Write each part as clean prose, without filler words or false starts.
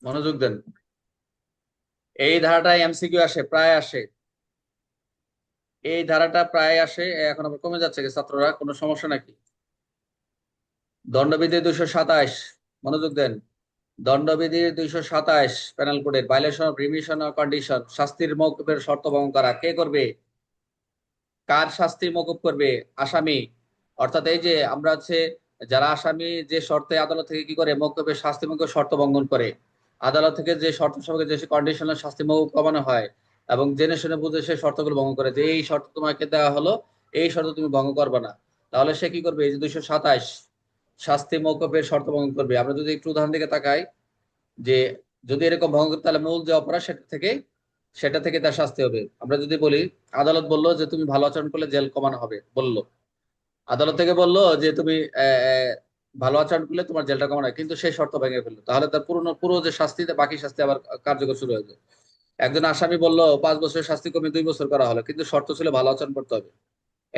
মনোযোগ দেন। এই ধারাটায় এমসিকিউ আসে, প্রায় আসে। এই ধারাটা প্রায় আসে, এখন আবার কমে যাচ্ছে কি ছাত্ররা, কোনো সমস্যা নাকি? দণ্ডবিধি 227, মনোযোগ দেন। দণ্ডবিধি 227 পেনাল কোডের violation of remission of condition, শাস্তির মওকুফের শর্ত ভঙ্গ করা কে করবে? কার শাস্তি মওকুফ করবে? আসামি। অর্থাৎ এই যে আমরা হচ্ছে যারা আসামি যে শর্তে আদালত থেকে কি করে মওকুফের শাস্তি মওকুফ শর্ত ভঙ্গন করে, আদালত থেকে যে শর্ত সাপেক্ষে যে কন্ডিশনাল শাস্তি মওকুফ কমানো হয় এবং জেনে শুনে বুঝে সেই শর্তগুলো ভঙ্গ করে, যে এই শর্ত তোমাকে দেওয়া হলো, এই শর্ত তুমি ভঙ্গ করবে না, তাহলে সে কি করবে? এই যে 227 শাস্তি মওকুফের শর্ত ভঙ্গ করবে। আমরা যদি একটু উদাহরণ দিকে তাকাই, যে যদি এরকম ভঙ্গ করে তাহলে মূল যে অপরাধ সেটা থেকে তার শাস্তি হবে। আমরা যদি বলি আদালত বললো যে তুমি ভালো আচরণ করলে জেল কমানো হবে, বললো আদালত থেকে বললো যে তুমি ভালো আচরণ করলে তোমার জেলটা কমানো হয়, কিন্তু সেই শর্ত ভেঙে ফেললো, তাহলে তার পুরো যে শাস্তি, বাকি শাস্তি আবার কার্যকর শুরু হয়ে যায়। একজন আসামি বললো 5 বছরের শাস্তি কমিয়ে 2 বছর করা হলো, কিন্তু শর্ত ছিল ভালো আচরণ করতে হবে।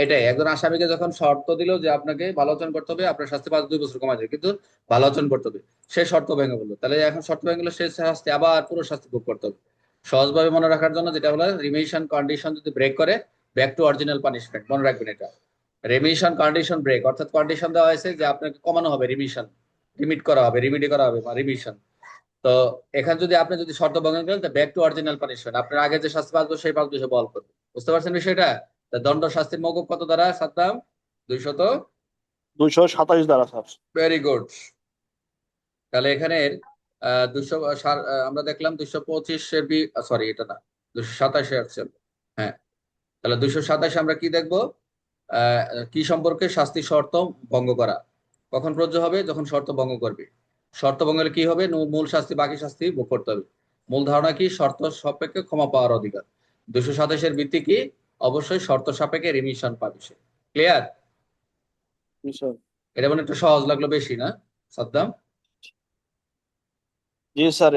এটাই একজন আসামিকে যখন শর্ত দিল যে আপনাকে ভালো আচরণ করতে হবে, আপনার শাস্তি 2 বছর কমা যায়, কিন্তু ভালো আচরণ করতে হবে, সে শর্ত ভেঙে বললো, তাহলে এখন শর্ত ভেঙে গেলে সে শাস্তি আবার পুরো শাস্তি ভোগ করতে হবে। সহজভাবে মনে রাখার জন্য যেটা হলো, রিমিশন কন্ডিশন যদি ব্রেক করে, ব্যাক টু অরিজিনাল পানিশমেন্ট, মনে রাখবেন এটা। রিমিশন কন্ডিশন ব্রেক, অর্থাৎ কন্ডিশন দেওয়া হয়েছে যে আপনাকে কমানো হবে, রিমিশন, রিমিট করা হবে, রিমিডি করা হবে বা রিমিশন। তো এখানে যদি আপনি যদি শর্ত ভঙ্গ করেন, ব্যাক টু অরিজিনাল পানিশমেন্ট, আপনার আগে যে শাস্তি 5 বছর সেই 5 বছর বহাল করবে। বুঝতে পারছেন বিষয়টা? তা দণ্ড শাস্তির মওকুফ কত দ্বারা সাদ্দাম? 200। 227 দ্বারা স্যার। Very good. তাহলে এখানে 200 আমরা দেখলাম 225-এর সরি এটা না, 227-এ আসছে। হ্যাঁ, তাহলে 227 আমরা কি দেখবো? আহ, কি সম্পর্কে? শাস্তি শর্ত ভঙ্গ করা কখন প্রযোজ্য হবে? যখন শর্ত ভঙ্গ করবে। শর্ত ভঙ্গ হলে কি হবে? মূল শাস্তি বাকি শাস্তি ভোগ করতে হবে। মূল ধারণা কি? শর্ত সাপেক্ষে ক্ষমা পাওয়ার অধিকার। 227-এর ভিত্তি কি? অবশ্যই শর্ত সাপেক্ষে রিমিশন পাবে সে। ক্লিয়ার? জি স্যার। এটা মানে একটু সহজ লাগলো বেশি না সাদ্দাম? জি স্যার।